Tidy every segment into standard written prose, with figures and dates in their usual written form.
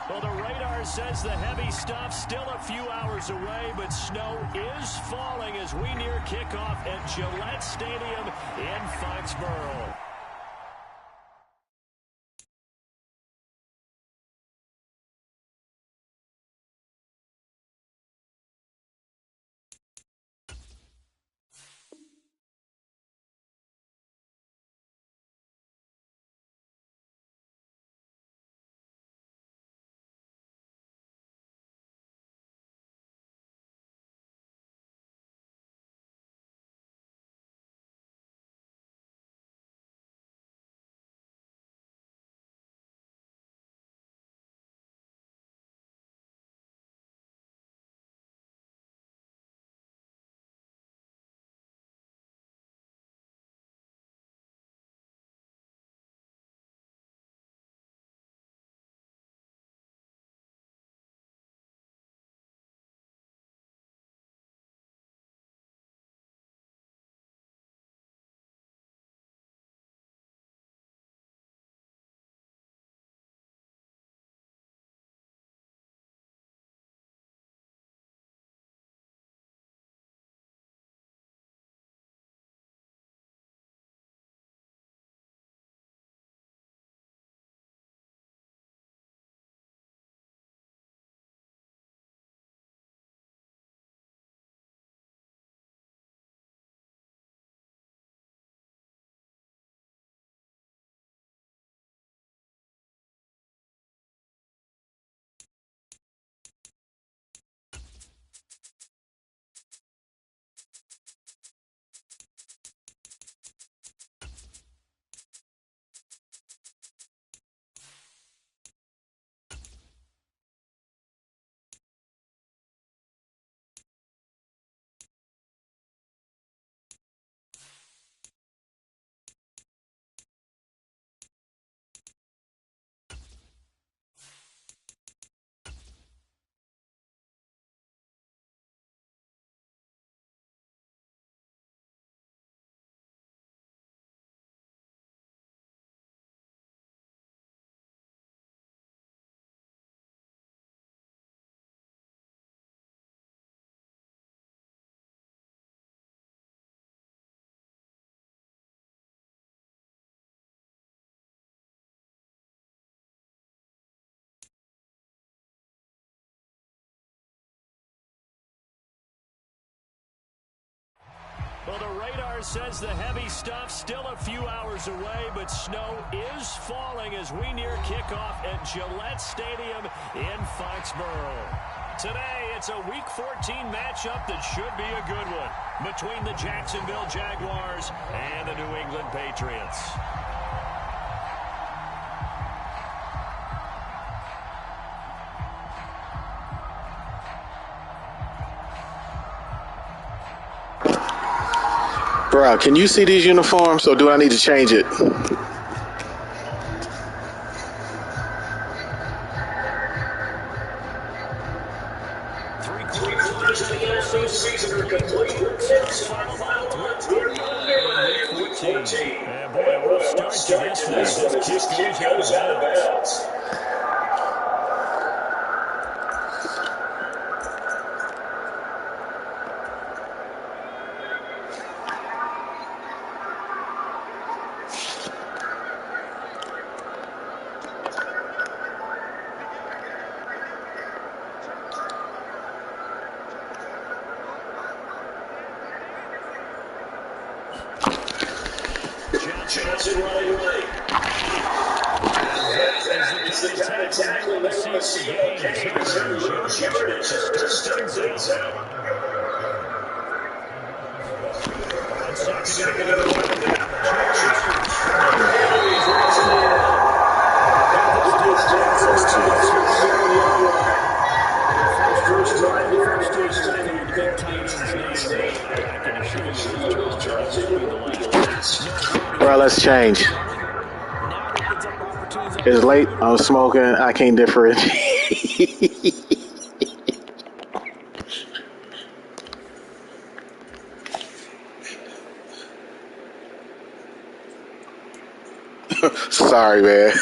Well, the radar says the heavy stuff still a few hours away, but snow is falling as we near kickoff at Gillette Stadium in Foxborough. Well, the radar says the heavy stuff still a few hours away, but snow is falling as we near kickoff at Gillette Stadium in Foxborough. Today, it's a Week 14 matchup that should be a good one between the Jacksonville Jaguars and the New England Patriots. Bro, can you see these uniforms, or do I need to change it? Three-quarters of the NFL season are complete. Final out in Week 14. And boy, a rough start to this one. This kick goes out of bounds. Johnson running away. That is the kind of tackling they want to see in games. Yardage to start things out. Second and 11. First drive here at State Stadium. Big Titans name. Bro, let's change. It's late. I'm smoking. I can't differentiate. Sorry, man.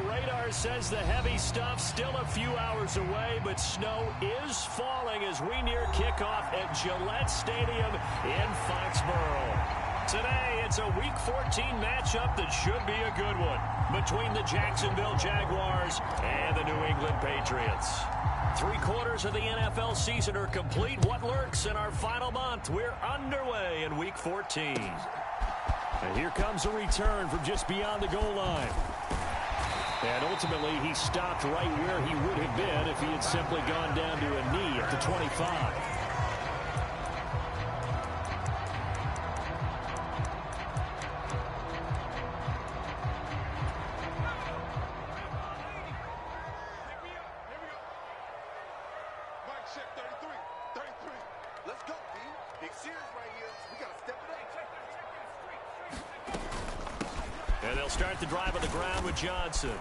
radar says the heavy stuff still a few hours away, but snow is falling as we near kickoff at Gillette Stadium in Foxborough. Today, it's a Week 14 matchup that should be a good one between the Jacksonville Jaguars and the New England Patriots. 3/4 of the NFL season are complete. What lurks in our final month? We're underway in Week 14. And here comes a return from just beyond the goal line. And ultimately, he stopped right where he would have been if he had simply gone down to a knee at the 25. Let's go, B. Big series right here. We got to step it up. And they'll start the drive on the ground with Johnson.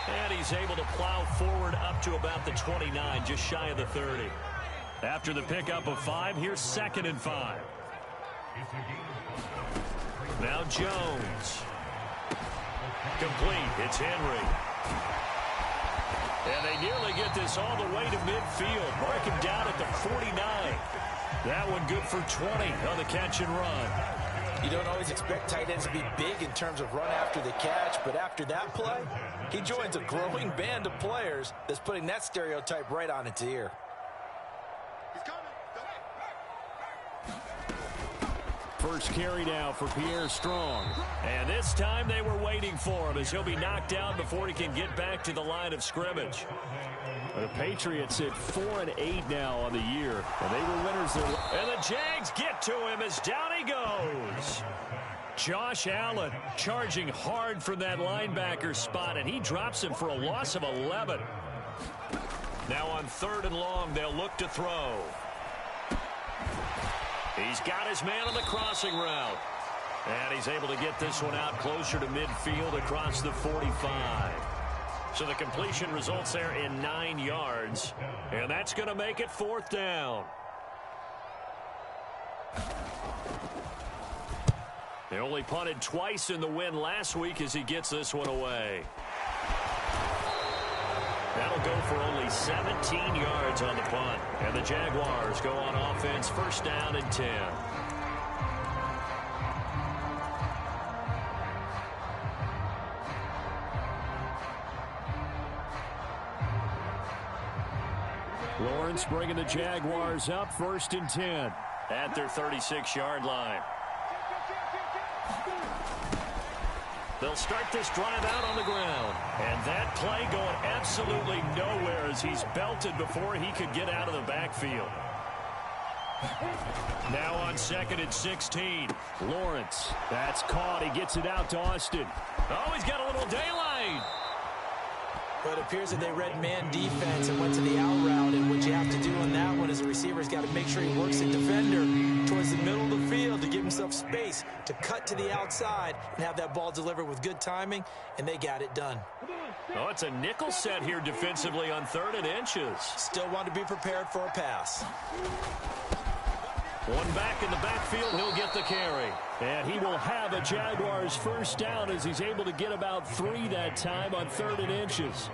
And he's able to plow forward up to about the 29, just shy of the 30. After the pickup of 5, here's 2nd and 5. Now Jones. Complete. It's Henry. And they nearly get this all the way to midfield. Mark him down at the 49. That one good for 20 on the catch and run. You don't always expect tight ends to be big in terms of run after the catch, but after that play, he joins a growing band of players that's putting that stereotype right on its ear. He's coming. First carry now for Pierre Strong. And this time they were waiting for him as he'll be knocked down before he can get back to the line of scrimmage. The Patriots at 4-8 now on the year. And they were winners there. And the Jags get to him as down he goes. Josh Allen charging hard from that linebacker spot, and he drops him for a loss of 11. Now on 3rd and long, they'll look to throw. He's got his man on the crossing route. And he's able to get this one out closer to midfield across the 45. So the completion results there in 9 yards. And that's going to make it 4th down. They only punted twice in the win last week as he gets this one away. That'll go for only 17 yards on the punt. And the Jaguars go on offense, 1st down and 10. Lawrence bringing the Jaguars up, 1st and 10 at their 36-yard line. They'll start this drive out on the ground. And that play going absolutely nowhere as he's belted before he could get out of the backfield. Now on 2nd and 16. Lawrence. That's caught. He gets it out to Austin. Oh, he's got a little daylight. But it appears that they read man defense and went to the out route. And what you have to do on that one is the receiver's got to make sure he works the defender towards the middle of the field to give himself space to cut to the outside and have that ball delivered with good timing, and they got it done. Oh, it's a nickel set here defensively on 3rd and inches. Still want to be prepared for a pass. One back in the backfield, he'll get the carry. And he will have a Jaguars 1st down as he's able to get about 3 that time on 3rd and inches.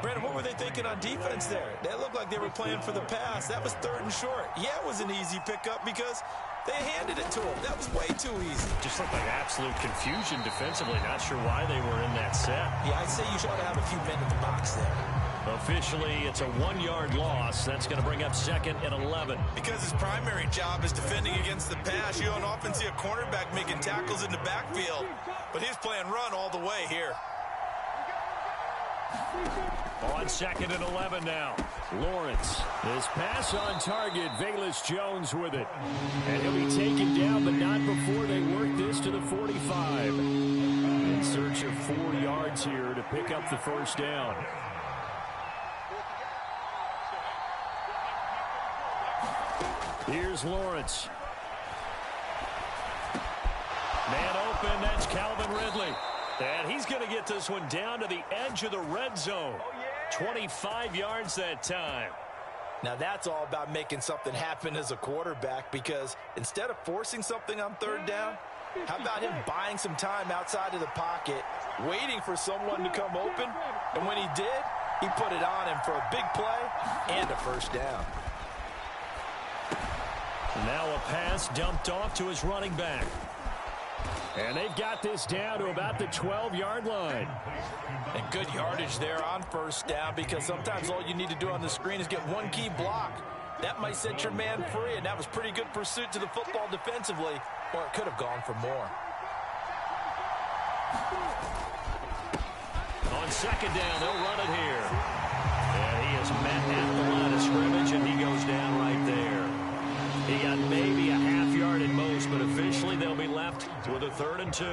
Brandon, what were they thinking on defense there? They looked like they were playing for the pass. That was 3rd and short. Yeah, it was an easy pickup because they handed it to him. That was way too easy. Just looked like absolute confusion defensively. Not sure why they were in that set. Yeah, I'd say you should have a few men in the box there. Officially, it's a 1-yard loss. That's going to bring up 2nd and 11. Because his primary job is defending against the pass. You don't often see a cornerback making tackles in the backfield. But he's playing run all the way here. On 2nd and 11 now. Lawrence. His pass on target. Velus Jones with it. And he'll be taken down, but not before they work this to the 45. In search of 4 yards here to pick up the 1st down. Here's Lawrence. Man open, that's Calvin Ridley. And he's going to get this one down to the edge of the red zone. 25 yards that time. Now that's all about making something happen as a quarterback, because instead of forcing something on 3rd down, How about him buying some time outside of the pocket, waiting for someone to come open, and when he did, he put it on him for a big play and a first down. Now a pass dumped off to his running back. And they've got this down to about the 12-yard line. And good yardage there on first down, because sometimes all you need to do on the screen is get one key block. That might set your man free, and that was pretty good pursuit to the football defensively, or it could have gone for more. On second down, they'll run it here. And he is met at the line of scrimmage, and he goes down right there. He got maybe a half yard at most, but officially they'll be left with a 3rd and 2.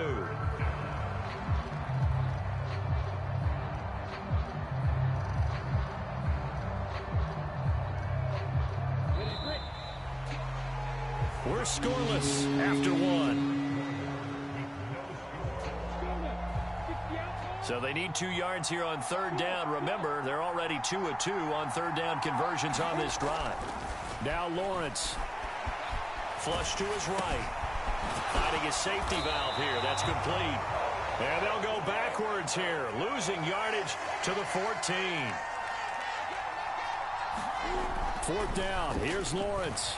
We're scoreless after 1. So they need 2 yards here on 3rd down. Remember, they're already 2 of 2 on 3rd down conversions on this drive. Now Lawrence. Flush to his right. Finding his safety valve here. That's complete. And they'll go backwards here. Losing yardage to the 14. 4th down. Here's Lawrence.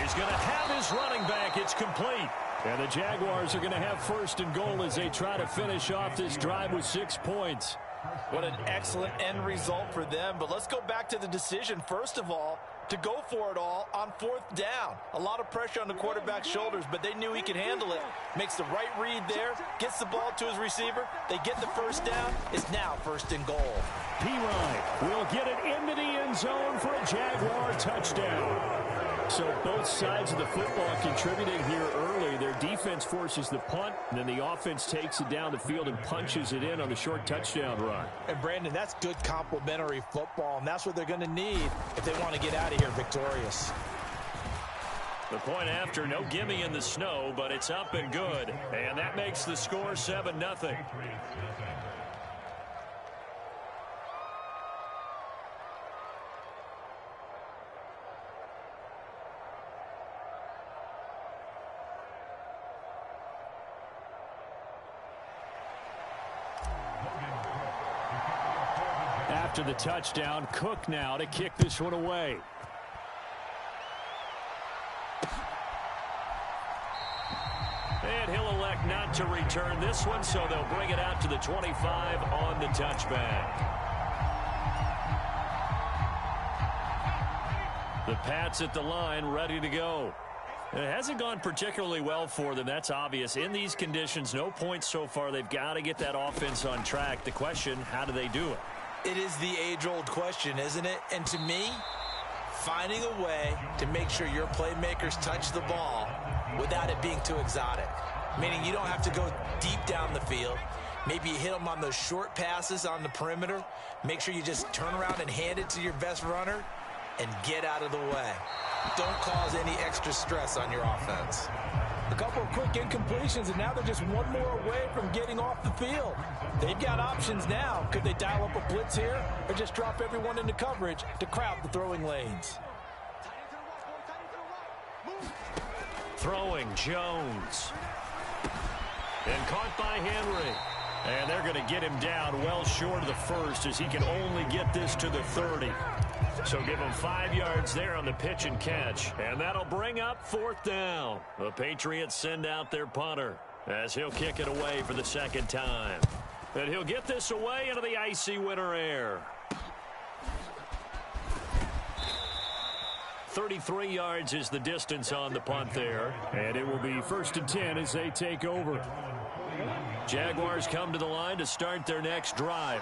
He's going to have his running back. It's complete. And the Jaguars are going to have 1st and goal as they try to finish off this drive with 6 points. What an excellent end result for them. But let's go back to the decision, first of all, to go for it all on 4th down. A lot of pressure on the quarterback's shoulders, but they knew he could handle it. Makes the right read there, gets the ball to his receiver. They get the first down. It's now 1st and goal. P-Ryan will get it into the end zone for a Jaguar touchdown. So both sides of the football contributing here early. Their defense forces the punt, and then the offense takes it down the field and punches it in on the short touchdown run. And, Brandon, that's good complementary football, and that's what they're going to need if they want to get out of here victorious. The point after, no gimme in the snow, but it's up and good. And that makes the score 7-0. After the touchdown, Cook now to kick this one away. And he'll elect not to return this one, so they'll bring it out to the 25 on the touchback. The Pats at the line, ready to go. It hasn't gone particularly well for them. That's obvious. In these conditions, no points so far. They've got to get that offense on track. The question, how do they do it? It is the age-old question, isn't it? And to me, finding a way to make sure your playmakers touch the ball without it being too exotic. Meaning you don't have to go deep down the field. Maybe you hit them on those short passes on the perimeter. Make sure you just turn around and hand it to your best runner and get out of the way. Don't cause any extra stress on your offense. A couple of quick incompletions, and now they're just one more away from getting off the field. They've got options now. Could they dial up a blitz here or just drop everyone into coverage to crowd the throwing lanes? Throwing Jones. And caught by Henry. And they're going to get him down well short of the 1st as he can only get this to the 30. So give him 5 yards there on the pitch and catch. And that'll bring up 4th down. The Patriots send out their punter as he'll kick it away for the 2nd time. And he'll get this away into the icy winter air. 33 yards is the distance on the punt there. And it will be 1st and 10 as they take over. Jaguars come to the line to start their next drive.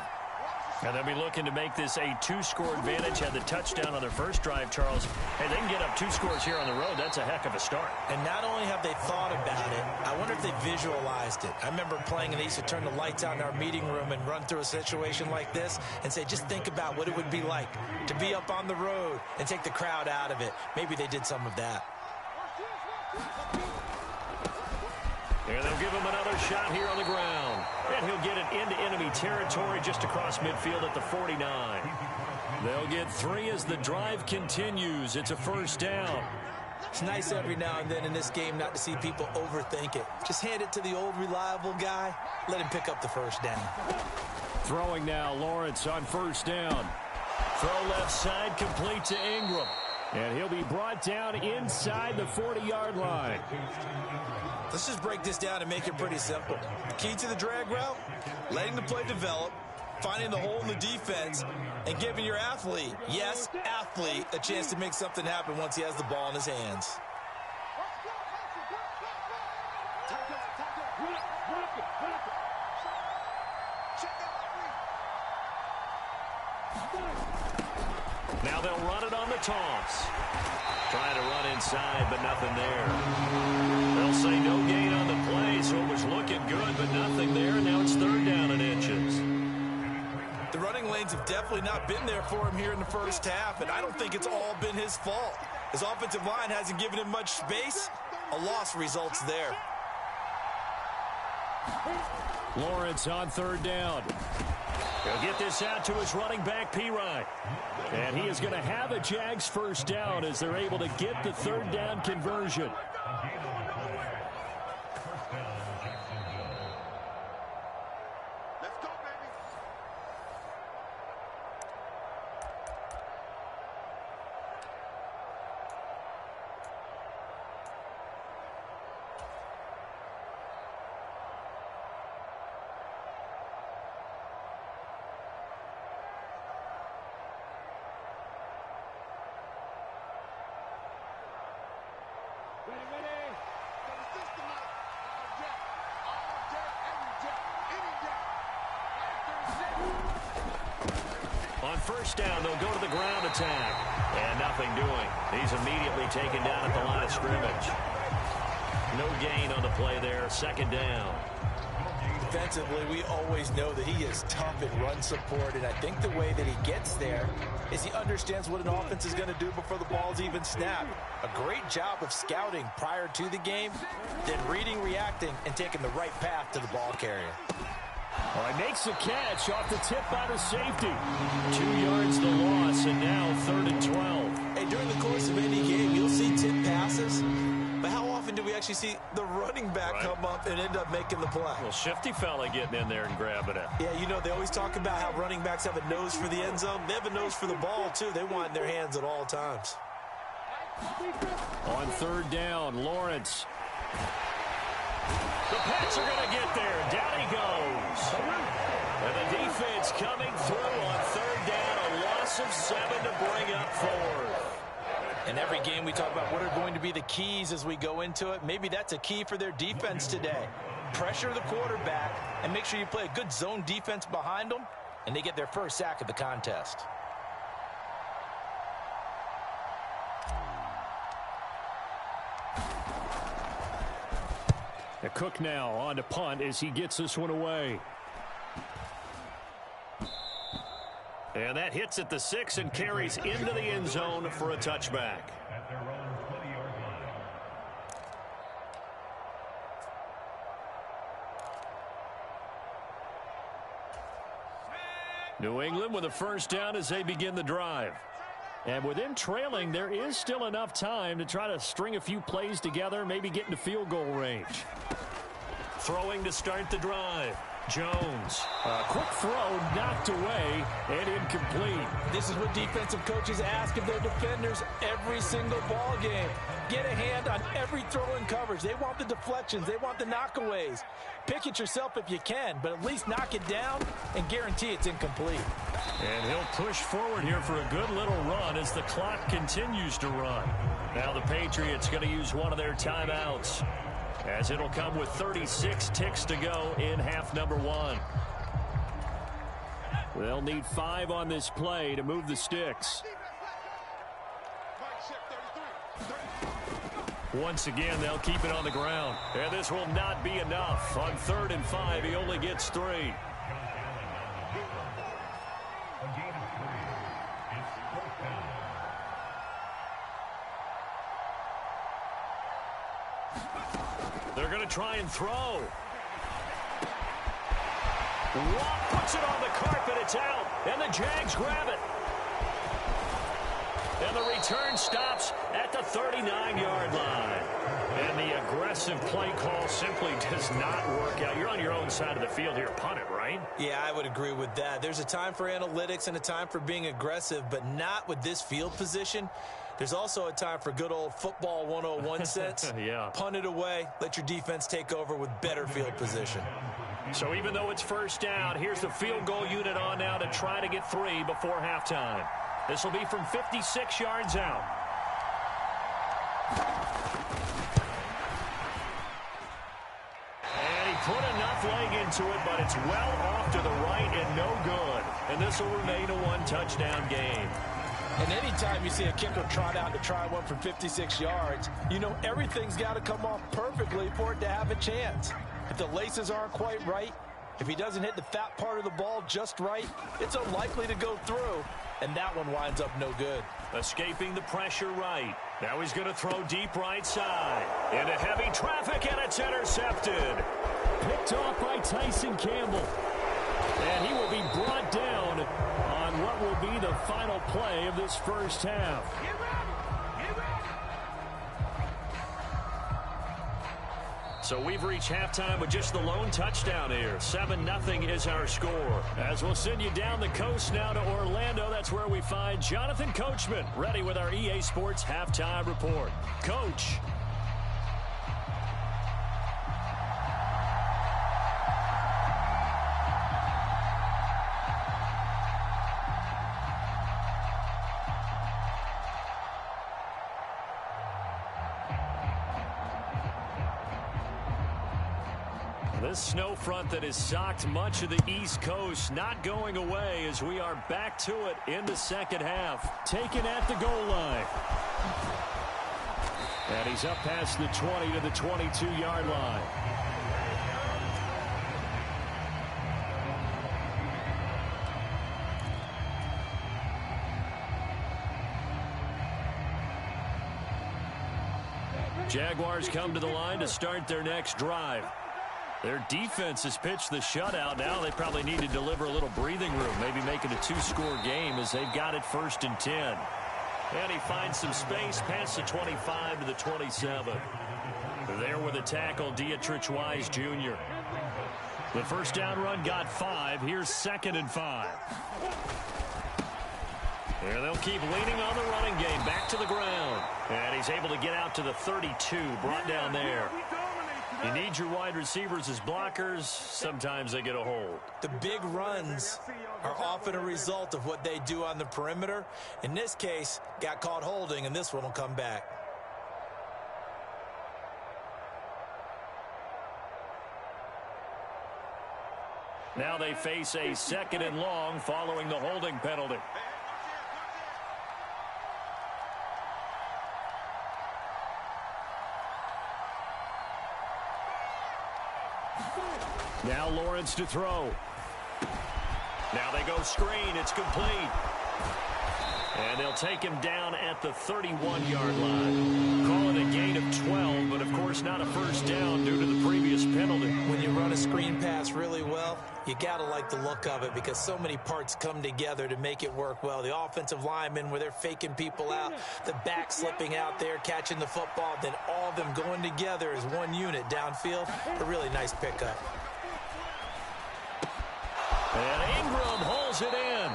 And they'll be looking to make this a 2-score advantage. Had the touchdown on their first drive, Charles. Hey, they can get up 2 scores here on the road. That's a heck of a start. And not only have they thought about it, I wonder if they visualized it. I remember playing and they used to turn the lights out in our meeting room and run through a situation like this and say, just think about what it would be like to be up on the road and take the crowd out of it. Maybe they did some of that. And they'll give him another shot here on the ground. And he'll get it into enemy territory just across midfield at the 49. They'll get 3 as the drive continues. It's a 1st down. It's nice every now and then in this game not to see people overthink it. Just hand it to the old reliable guy. Let him pick up the first down. Throwing now, Lawrence on first down. Throw left side, complete to Ingram. And he'll be brought down inside the 40-yard line. Let's just break this down and make it pretty simple. Key to the drag route, letting the play develop, finding the hole in the defense, and giving your athlete, yes, athlete, a chance to make something happen once he has the ball in his hands. Now they'll run it on the toss. Trying to run inside, but nothing there. They'll say no gain on the play, so it was looking good, but nothing there. And now it's third down and inches. The running lanes have definitely not been there for him here in the first half, and I don't think it's all been his fault. His offensive line hasn't given him much space. A loss results there. Lawrence on third down. He'll get this out to his running back, Pirine. And he is going to have a Jags first down as they're able to get the third down conversion. Let's go, baby. On first down, they'll go to the ground attack. And nothing doing. He's immediately taken down at the line of scrimmage. No gain on the play there. Second down. Defensively, we always know that he is tough in run support, and I think the way that he gets there is he understands what an offense is going to do before the ball's even snapped. A great job of scouting prior to the game, then reading, reacting, and taking the right path to the ball carrier. All right, makes the catch off the tip by the safety. 2 yards the loss, and now 3rd and 12. Hey, during the course of any game, you'll see tip passes, but how often do we actually see the running back come up and end up making the play? Well, shifty fella getting in there and grabbing it. Yeah, you know, they always talk about how running backs have a nose for the end zone. They have a nose for the ball, too. They want it in their hands at all times. On third down, Lawrence. The Pats are going to get there. Down he goes. And the defense coming through on third down. A loss of 7 to bring up 4th. In every game, we talk about what are going to be the keys as we go into it. Maybe that's a key for their defense today. Pressure the quarterback and make sure you play a good zone defense behind them, and they get their first sack of the contest. The Cook now on to punt as he gets this one away. And that hits at the 6 and carries into the end zone for a touchback. New England with a first down as they begin the drive. And with them trailing, there is still enough time to try to string a few plays together, maybe get into field goal range. Throwing to start the drive. Jones. A quick throw knocked away and incomplete. This is what defensive coaches ask of their defenders every single ball game. Get a hand on every throw in coverage. They want the deflections. They want the knockaways. Pick it yourself if you can, but at least knock it down and guarantee it's incomplete. And he'll push forward here for a good little run as the clock continues to run. Now the Patriots going to use one of their timeouts, as it'll come with 36 ticks to go in half number 1. They'll need 5 on this play to move the sticks. Once again, they'll keep it on the ground. And this will not be enough. On 3rd and 5, he only gets 3. They're going to try and throw. Watt puts it on the carpet. It's out. And the Jags grab it. And the return stops at at the 39-yard line. And the aggressive play call simply does not work out. You're on your own side of the field here. Punt it, right? Yeah, I would agree with that. There's a time for analytics and a time for being aggressive, but not with this field position. There's also a time for good old football 101 sense. Yeah. Punt it away. Let your defense take over with better field position. So even though it's first down, here's the field goal unit on now to try to get 3 before halftime. This will be from 56 yards out. And he put enough leg into it, but it's well off to the right and no good. And this will remain a 1-touchdown game. And anytime you see a kicker trot out to try one from 56 yards, you know everything's got to come off perfectly for it to have a chance. If the laces aren't quite right, if he doesn't hit the fat part of the ball just right, it's unlikely to go through, and that one winds up no good. Escaping the pressure right. Now he's going to throw deep right side. Into heavy traffic, and it's intercepted. Picked off by Tyson Campbell. And he will be brought down on what will be the final play of this first half. So we've reached halftime with just the lone touchdown here. 7-0 is our score. As we'll send you down the coast now to Orlando, that's where we find Jonathan Coachman, ready with our EA Sports Halftime Report. Coach. This snow front that has socked much of the East Coast not going away as we are back to it in the second half. Taken at the goal line. And he's up past the 20 to the 22-yard line. Jaguars come to the line to start their next drive. Their defense has pitched the shutout. Now they probably need to deliver a little breathing room, maybe make it a 2-score game as they've got it 1st and 10. And he finds some space past the 25 to the 27. There with a tackle, Dietrich Wise Jr. The first down run got 5. Here's 2nd and 5. And they'll keep leaning on the running game back to the ground. And he's able to get out to the 32, brought down there. You need your wide receivers as blockers. Sometimes they get a hold. The big runs are often a result of what they do on the perimeter. In this case, got caught holding, and this one will come back. Now they face a 2nd and long following the holding penalty. Now Lawrence to throw. Now they go screen. It's complete. And they'll take him down at the 31-yard line. Call it a gain of 12, but of course not a first down due to the previous penalty. When you run a screen pass really well, you got to like the look of it because so many parts come together to make it work well. The offensive linemen where they're faking people out, the back slipping out there, catching the football, then all of them going together as one unit downfield. A really nice pickup. And Ingram holds it in.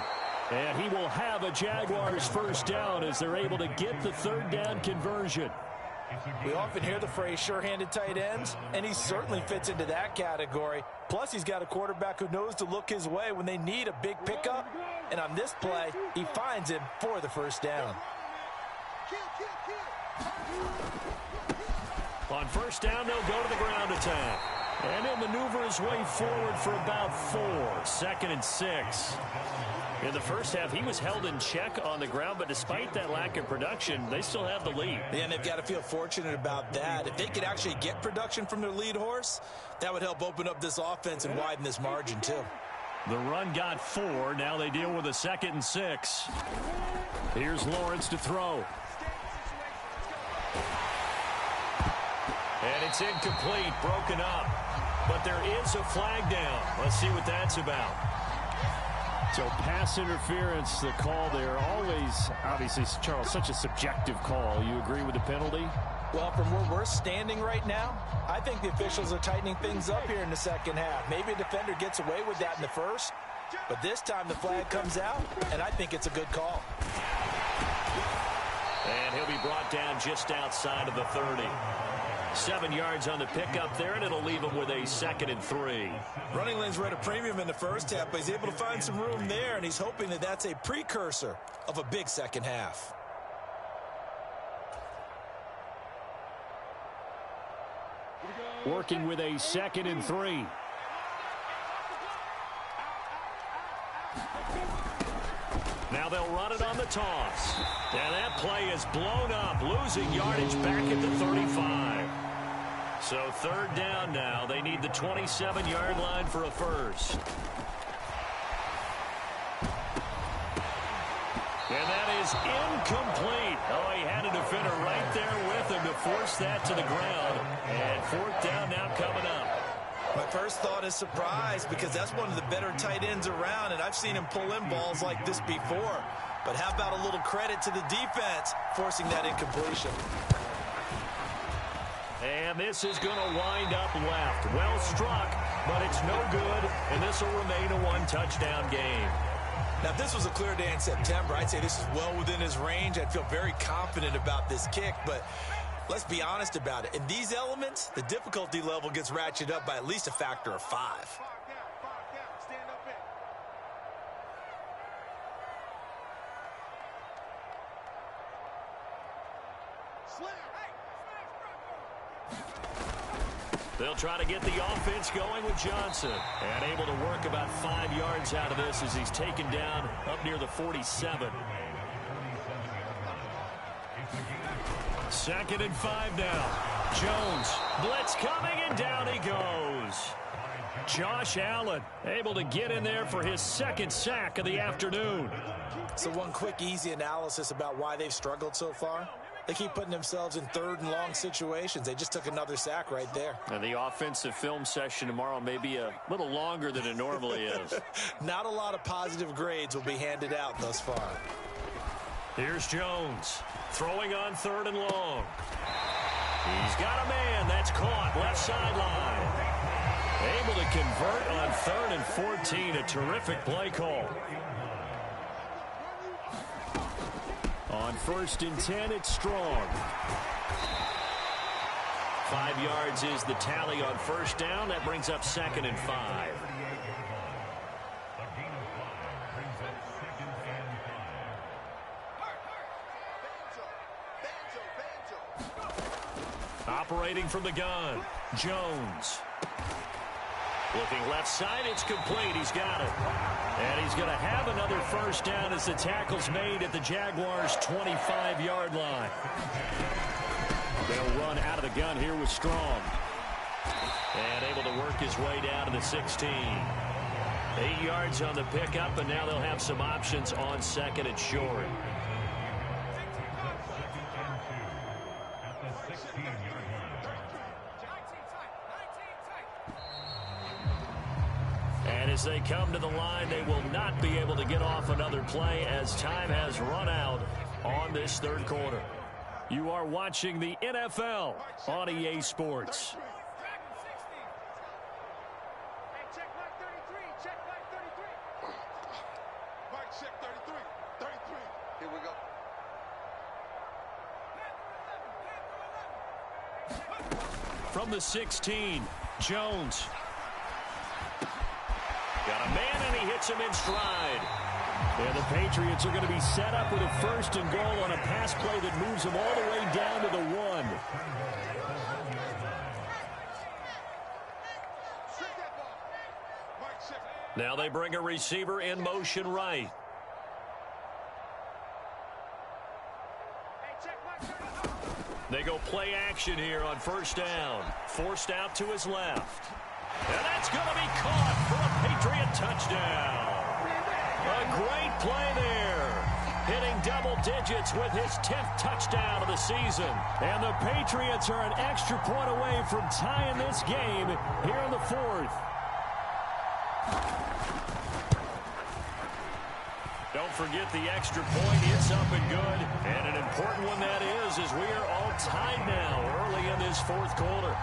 And he will have a Jaguars first down as they're able to get the 3rd down conversion. We often hear the phrase sure-handed tight ends, and he certainly fits into that category. Plus, he's got a quarterback who knows to look his way when they need a big pickup. And on this play, he finds him for the first down. On first down, they'll go to the ground attack. And he'll maneuver his way forward for about 4. 2nd and 6. In the first half, he was held in check on the ground, but despite that lack of production, they still have the lead. And they've got to feel fortunate about that. If they could actually get production from their lead horse, that would help open up this offense and widen this margin, too. The run got 4. Now they deal with a 2nd and 6. Here's Lawrence to throw. And it's incomplete, broken up. But there is a flag down. Let's see what that's about. So pass interference, the call there, always, obviously, Charles, such a subjective call. You agree with the penalty? Well, from where we're standing right now, I think the officials are tightening things up here in the second half. Maybe a defender gets away with that in the first, but this time the flag comes out, and I think it's a good call. And he'll be brought down just outside of the 30. 7 yards on the pickup there, and it'll leave him with a 2nd and 3. Running lanes were at a premium in the first half, but he's able to find some room there, and he's hoping that that's a precursor of a big second half. Working with a 2nd and 3. Now they'll run it on the toss. And that play is blown up, losing yardage back at the 35. So 3rd down now. They need the 27-yard line for a first. And that is incomplete. Oh, he had a defender right there with him to force that to the ground. And 4th down now coming up. My first thought is surprise, because that's one of the better tight ends around, and I've seen him pull in balls like this before. But how about a little credit to the defense forcing that incompletion? And this is going to wind up left. Well struck, but it's no good, and this will remain a 1-touchdown game. Now, if this was a clear day in September, I'd say this is well within his range. I'd feel very confident about this kick, but let's be honest about it. In these elements, the difficulty level gets ratcheted up by at least a factor of 5. They'll try to get the offense going with Johnson. And able to work about 5 yards out of this as he's taken down up near the 47. 2nd and 5 now. Jones, blitz coming, and down he goes. Josh Allen able to get in there for his 2nd sack of the afternoon. So one quick, easy analysis about why they've struggled so far. They keep putting themselves in 3rd and long situations. They just took another sack right there. And the offensive film session tomorrow may be a little longer than it normally is. Not a lot of positive grades will be handed out thus far. Here's Jones throwing on 3rd and long. He's got a man that's caught left sideline. Able to convert on 3rd and 14. A terrific play call. On 1st and 10, it's Strong. 5 yards is the tally on 1st down. That brings up 2nd and 5. Operating from the gun, Jones. Looking left side, it's complete. He's got it. And he's going to have another 1st down as the tackle's made at the Jaguars' 25-yard line. They'll run out of the gun here with Strong. And able to work his way down to the 16. 8 yards on the pickup, and now they'll have some options on 2nd and short. And as they come to the line, they will not be able to get off another play as time has run out on this 3rd quarter. You are watching the NFL on EA Sports. Here we go. From the 16, Jones. Got a man, and he hits him in stride. And the Patriots are going to be set up with a 1st and goal on a pass play that moves them all the way down to the 1. Now they bring a receiver in motion right. They go play action here on 1st down. Forced out to his left. And that's going to be caught for a Patriot touchdown. A great play there. Hitting double digits with his 10th touchdown of the season. And the Patriots are an extra point away from tying this game here in the 4th. forget the extra point. It's up and good. And an important one that is, as we are all tied now early in this fourth quarter.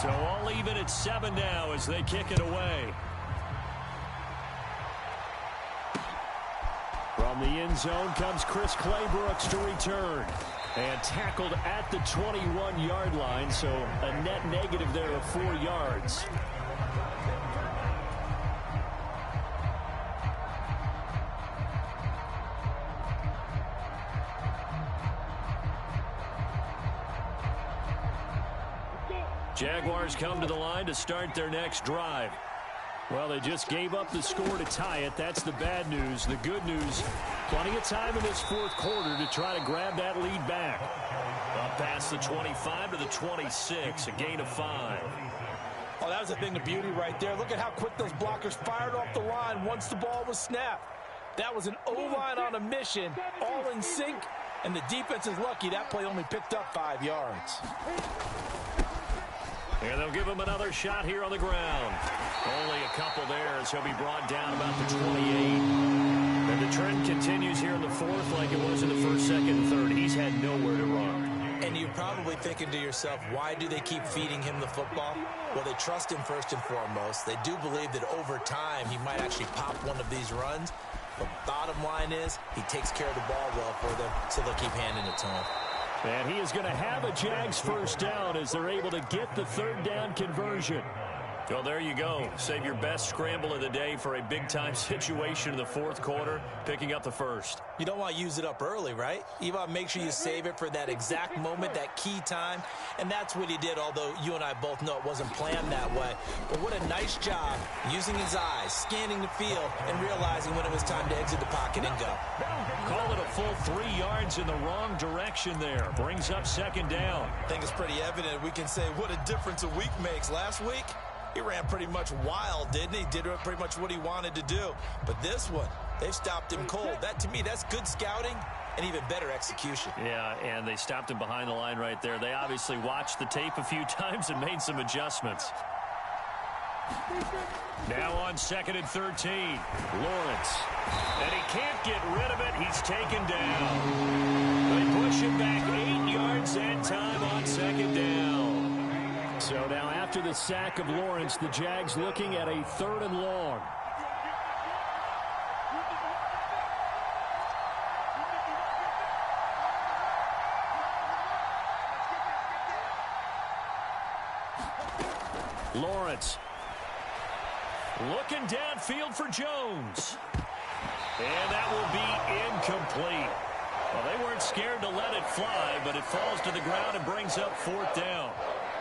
So all even at 7 now as they kick it away. From the end zone comes Chris Claybrooks to return. And tackled at the 21-yard line, so a net negative there of 4 yards. Jaguars come to the line to start their next drive. Well, they just gave up the score to tie it. That's the bad news. The good news, plenty of time in this fourth quarter to try to grab that lead back. Up past the 25 to the 26, a gain of 5. Oh, that was a thing of beauty right there. Look at how quick those blockers fired off the line once the ball was snapped. That was an O-line on a mission, all in sync, and the defense is lucky that play only picked up 5 yards. And they'll give him another shot here on the ground. Only a couple there as he'll be brought down about the 28. And the trend continues here in the fourth like it was in the first, second, and third. He's had nowhere to run. And you're probably thinking to yourself, why do they keep feeding him the football? Well, they trust him first and foremost. They do believe that over time he might actually pop one of these runs. But bottom line is he takes care of the ball well for them, so they'll keep handing it to him. And he is going to have a Jags first down as they're able to get the third down conversion. Well, there you go. Save your best scramble of the day for a big-time situation in the fourth quarter, picking up the first. You don't want to use it up early, right? You want to make sure you save it for that exact moment, that key time. And that's what he did, although you and I both know it wasn't planned that way. But what a nice job using his eyes, scanning the field, and realizing when it was time to exit the pocket and go. Call it a full 3 yards in the wrong direction there. Brings up second down. I think it's pretty evident. We can say what a difference a week makes. Last week, he ran pretty much wild, didn't he? Did pretty much what he wanted to do. But this one, they've stopped him cold. That, to me, that's good scouting and even better execution. Yeah, and they stopped him behind the line right there. They obviously watched the tape a few times and made some adjustments. Now on 2nd and 13, Lawrence. And he can't get rid of it. He's taken down. They push him back 8 yards that time on 2nd down. So now after the sack of Lawrence, the Jags looking at a 3rd and long. Lawrence looking downfield for Jones. And that will be incomplete. Well, they weren't scared to let it fly, but it falls to the ground and brings up 4th down.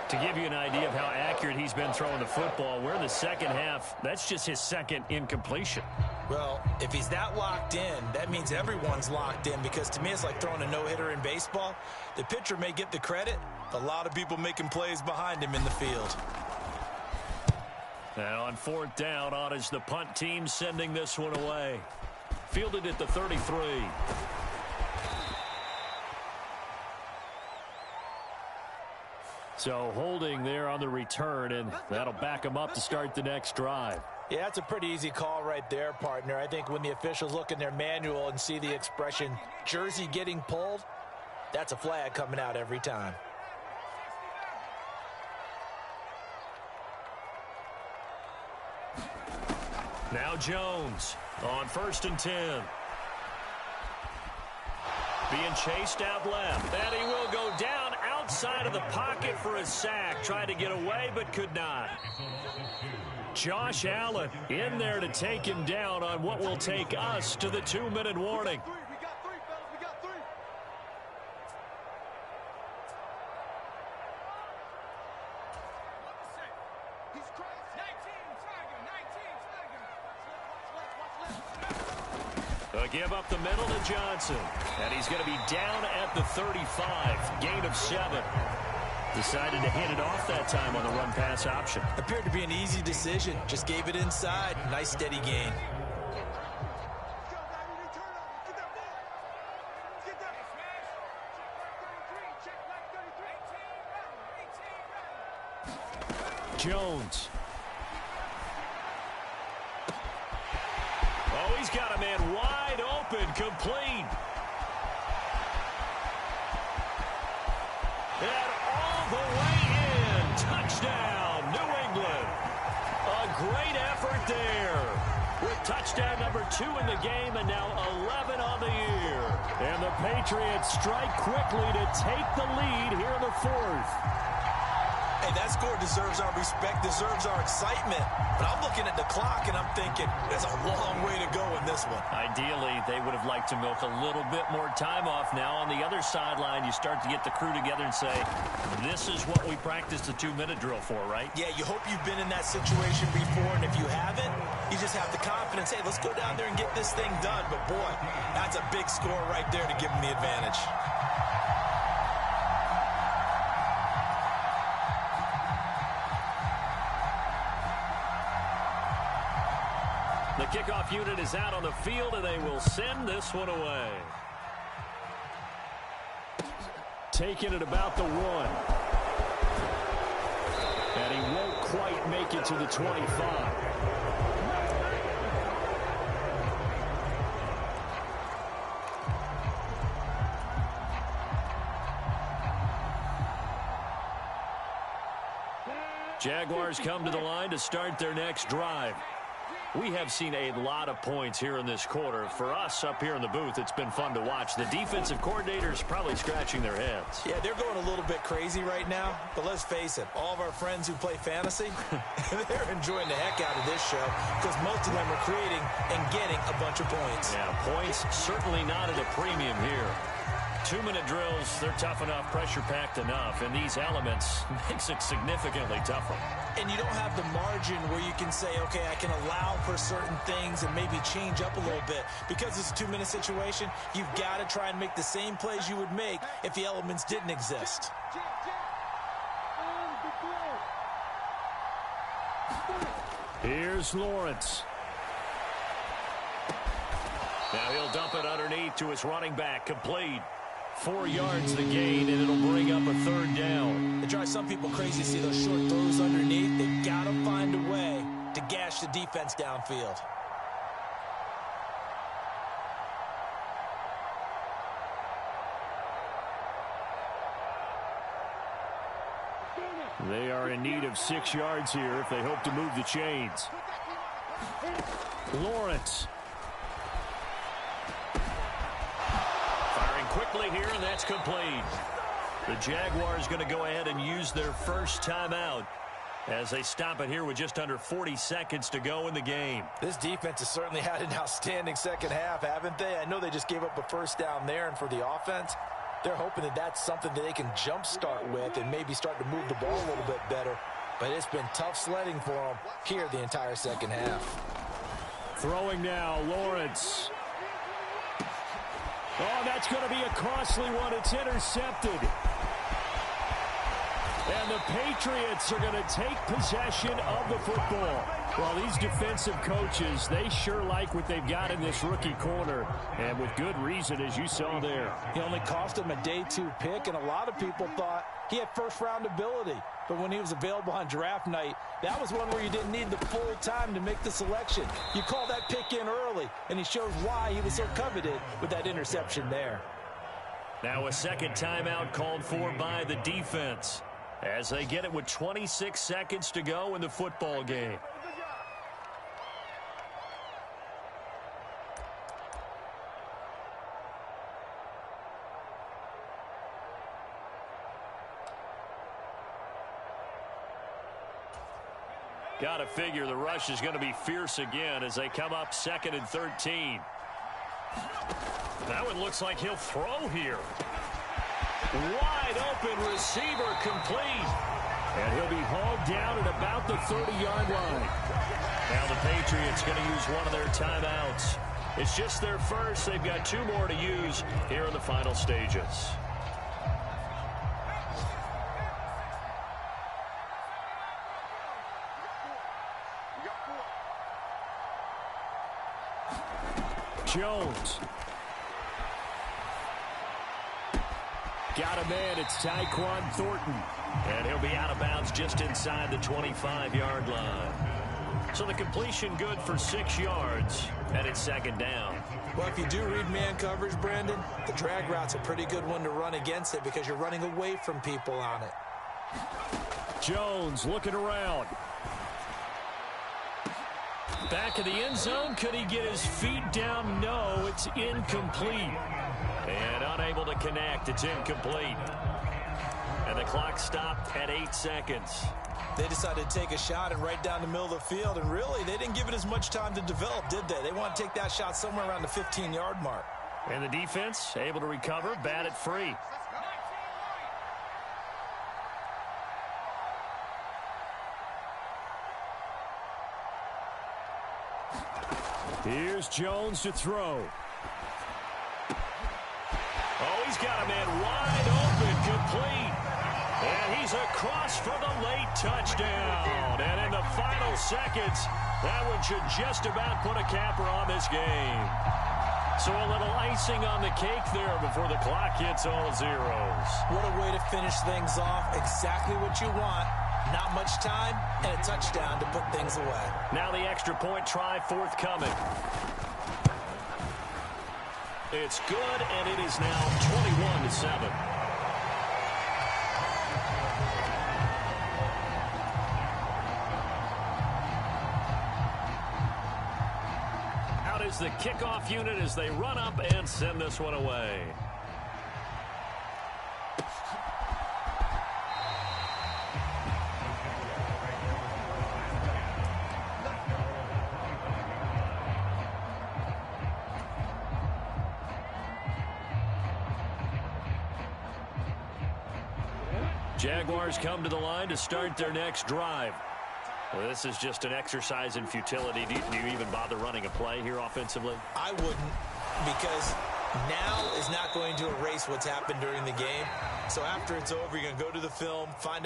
To give you an idea of how accurate he's been throwing the football, we're in the second half. That's just his second incompletion. Well, if he's that locked in, that means everyone's locked in, because to me it's like throwing a no-hitter in baseball. The pitcher may get the credit, a lot of people making plays behind him in the field. Now on 4th down, on is the punt team sending this one away. Fielded at the 33. So holding there on the return, and that'll back him up to start the next drive. Yeah, that's a pretty easy call right there, partner. I think when the officials look in their manual and see the expression jersey getting pulled, that's a flag coming out every time. Now Jones on 1st and 10. Being chased out left. And he will go down outside of the pocket for a sack. Tried to get away, but could not. Josh Allen in there to take him down on what will take us to the 2-minute warning. Give up the middle to Johnson. And he's going to be down at the 35. Gain of 7. Decided to hand it off that time on the run-pass option. Appeared to be an easy decision. Just gave it inside. Nice steady gain. Jones. Oh, he's got a man wide open, complete. And all the way in. Touchdown, New England. A great effort there. With touchdown number 2 in the game and now 11 on the year. And the Patriots strike quickly to take the lead here in the 4th. Hey, that score deserves our respect, deserves our excitement. But I'm looking at the clock, and I'm thinking, there's a long way to go in this one. Ideally, they would have liked to milk a little bit more time off. Now, on the other sideline, you start to get the crew together and say, this is what we practiced the 2-minute drill for, right? Yeah, you hope you've been in that situation before, and if you haven't, you just have the confidence, hey, let's go down there and get this thing done. But, boy, that's a big score right there to give them the advantage. The kickoff unit is out on the field, and they will send this one away. Taking it about the 1. And he won't quite make it to the 25. Jaguars come to the line to start their next drive. We have seen a lot of points here in this quarter. For us up here in the booth, it's been fun to watch. The defensive coordinators probably scratching their heads. Yeah, they're going a little bit crazy right now. But let's face it, all of our friends who play fantasy, they're enjoying the heck out of this show because most of them are creating and getting a bunch of points. Yeah, points certainly not at a premium here. 2-minute drills, they're tough enough, pressure-packed enough, and these elements makes it significantly tougher. And you don't have the margin where you can say, okay, I can allow for certain things and maybe change up a little bit. Because it's a 2-minute situation, you've got to try and make the same plays you would make if the elements didn't exist. Here's Lawrence. Now he'll dump it underneath to his running back, complete. 4 yards the gain, and it'll bring up a 3rd down. It drives some people crazy to see those short throws underneath. They've got to find a way to gash the defense downfield. They are in need of 6 yards here if they hope to move the chains. Lawrence. Quickly here, and that's complete. The Jaguars going to go ahead and use their first timeout as they stop it here with just under 40 seconds to go in the game. This defense has certainly had an outstanding second half, haven't they? I know they just gave up a first down there, and for the offense, they're hoping that that's something that they can jumpstart with and maybe start to move the ball a little bit better. But it's been tough sledding for them here the entire second half. Throwing now, Lawrence. Oh, that's going to be a costly one. It's intercepted. And the Patriots are going to take possession of the football. Well, these defensive coaches, they sure like what they've got in this rookie corner. And with good reason, as you saw there. He only cost him a day 2 pick, and a lot of people thought he had first-round ability. But when he was available on draft night, that was one where you didn't need the full time to make the selection. You call that pick in early, and he shows why he was so coveted with that interception there. Now a second timeout called for by the defense as they get it with 26 seconds to go in the football game. Got to figure the rush is going to be fierce again as they come up 2nd and 13. That one looks like he'll throw here. Wide open receiver, complete. And he'll be hauled down at about the 30-yard line. Now the Patriots going to use one of their timeouts. It's just their first. They've got 2 more to use here in the final stages. Jones. Got a man. It's Tyquan Thornton. And he'll be out of bounds just inside the 25-yard line. So the completion good for 6 yards, and it's second down. Well, if you do read man coverage, Brandon, the drag route's a pretty good one to run against it because you're running away from people on it. Jones looking around. Back of the end zone. Could he get his feet down? No, it's incomplete. And unable to connect. It's incomplete. And the clock stopped at 8 seconds. They decided to take a shot and right down the middle of the field, and really, they didn't give it as much time to develop, did they? They want to take that shot somewhere around the 15-yard mark. And the defense able to recover, bat it free. Here's Jones to throw. Oh, he's got a man wide open, complete. And he's across for the late touchdown. And in the final seconds, that one should just about put a capper on this game. So a little icing on the cake there before the clock hits all zeros. What a way to finish things off. Exactly what you want. Not much time and a touchdown to put things away. Now the extra point try forthcoming. It's good, and it is now 21-7. Out is the kickoff unit as they run up and send this one away. Jaguars come to the line to start their next drive. Well, this is just an exercise in futility. Do you even bother running a play here offensively? I wouldn't, because now is not going to erase what's happened during the game. So after it's over, you're going to go to the film, find out